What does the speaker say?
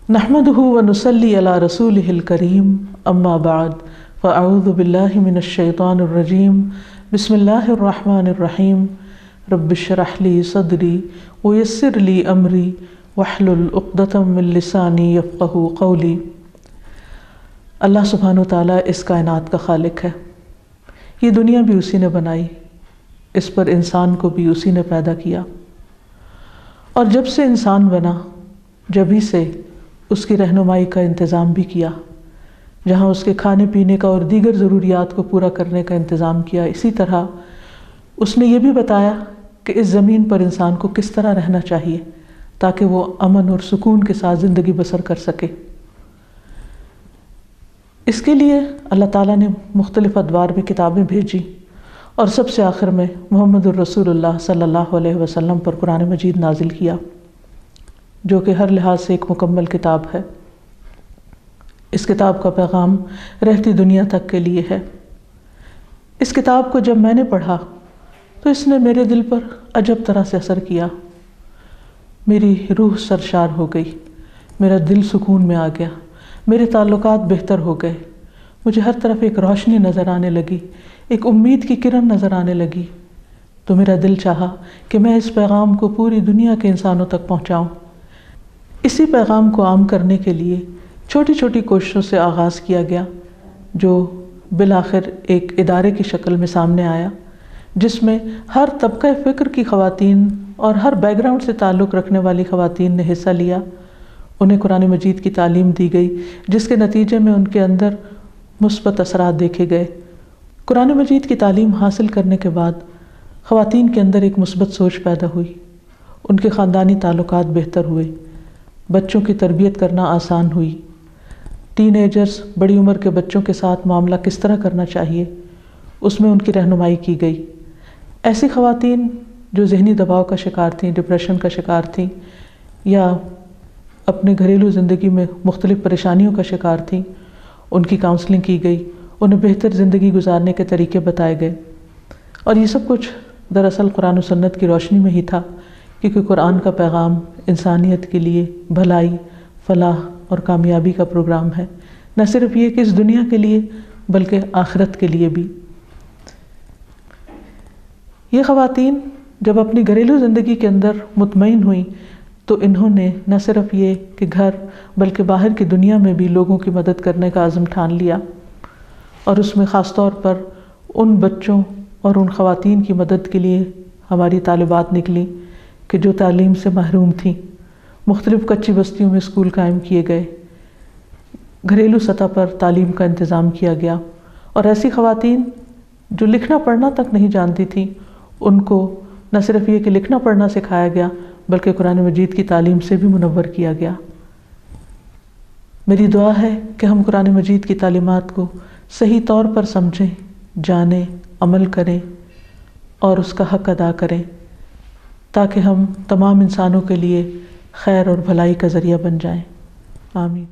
نحمدہ ونصلی علی رسولہ الکریم اما بعد فاعوذ باللہ من الشیطان الرجیم بسم اللہ الرحمن الرحیم رب اشرح لی صدری ویسر لی امری واحلل عقدۃ من لسانی یفقہوا قولی۔ اللہ سبحانہ وتعالیٰ اس کائنات کا خالق ہے، یہ دنیا بھی اسی نے بنائی، اس پر انسان کو بھی اسی نے پیدا کیا، اور جب سے انسان بنا جبھی سے اس کی رہنمائی کا انتظام بھی کیا، جہاں اس کے کھانے پینے کا اور دیگر ضروریات کو پورا کرنے کا انتظام کیا، اسی طرح اس نے یہ بھی بتایا کہ اس زمین پر انسان کو کس طرح رہنا چاہیے تاکہ وہ امن اور سکون کے ساتھ زندگی بسر کر سکے۔ اس کے لیے اللہ تعالیٰ نے مختلف ادوار میں کتابیں بھیجی، اور سب سے آخر میں محمد الرسول اللہ صلی اللہ علیہ وسلم پر قرآن مجید نازل کیا، جو کہ ہر لحاظ سے ایک مکمل کتاب ہے۔ اس کتاب کا پیغام رہتی دنیا تک کے لیے ہے۔ اس کتاب کو جب میں نے پڑھا تو اس نے میرے دل پر عجب طرح سے اثر کیا، میری روح سرشار ہو گئی، میرا دل سکون میں آ گیا، میرے تعلقات بہتر ہو گئے، مجھے ہر طرف ایک روشنی نظر آنے لگی، ایک امید کی کرن نظر آنے لگی، تو میرا دل چاہا کہ میں اس پیغام کو پوری دنیا کے انسانوں تک پہنچاؤں۔ اسی پیغام کو عام کرنے کے لیے چھوٹی چھوٹی کوششوں سے آغاز کیا گیا، جو بالآخر ایک ادارے کی شکل میں سامنے آیا، جس میں ہر طبقہ فکر کی خواتین اور ہر بیک گراؤنڈ سے تعلق رکھنے والی خواتین نے حصہ لیا۔ انہیں قرآن مجید کی تعلیم دی گئی، جس کے نتیجے میں ان کے اندر مثبت اثرات دیکھے گئے۔ قرآن مجید کی تعلیم حاصل کرنے کے بعد خواتین کے اندر ایک مثبت سوچ پیدا ہوئی، ان کے خاندانی تعلقات بہتر ہوئے، بچوں کی تربیت کرنا آسان ہوئی، ٹین ایجرز بڑی عمر کے بچوں کے ساتھ معاملہ کس طرح کرنا چاہیے اس میں ان کی رہنمائی کی گئی۔ ایسی خواتین جو ذہنی دباؤ کا شکار تھیں، ڈپریشن کا شکار تھیں، یا اپنے گھریلو زندگی میں مختلف پریشانیوں کا شکار تھیں، ان کی کاؤنسلنگ کی گئی، انہیں بہتر زندگی گزارنے کے طریقے بتائے گئے، اور یہ سب کچھ دراصل قرآن و سنت کی روشنی میں ہی تھا، کیونکہ قرآن کا پیغام انسانیت کے لیے بھلائی، فلاح اور کامیابی کا پروگرام ہے، نہ صرف یہ کہ اس دنیا کے لیے بلکہ آخرت کے لیے بھی۔ یہ خواتین جب اپنی گھریلو زندگی کے اندر مطمئن ہوئیں تو انہوں نے نہ صرف یہ کہ گھر بلکہ باہر کی دنیا میں بھی لوگوں کی مدد کرنے کا عزم ٹھان لیا، اور اس میں خاص طور پر ان بچوں اور ان خواتین کی مدد کے لیے ہماری طالبات نکلیں کہ جو تعلیم سے محروم تھیں۔ مختلف کچی بستیوں میں اسکول قائم کیے گئے، گھریلو سطح پر تعلیم کا انتظام کیا گیا، اور ایسی خواتین جو لکھنا پڑھنا تک نہیں جانتی تھیں، ان کو نہ صرف یہ کہ لکھنا پڑھنا سکھایا گیا بلکہ قرآن مجید کی تعلیم سے بھی منور کیا گیا۔ میری دعا ہے کہ ہم قرآن مجید کی تعلیمات کو صحیح طور پر سمجھیں، جانیں، عمل کریں اور اس کا حق ادا کریں، تاکہ ہم تمام انسانوں کے لیے خیر اور بھلائی کا ذریعہ بن جائیں۔ آمین۔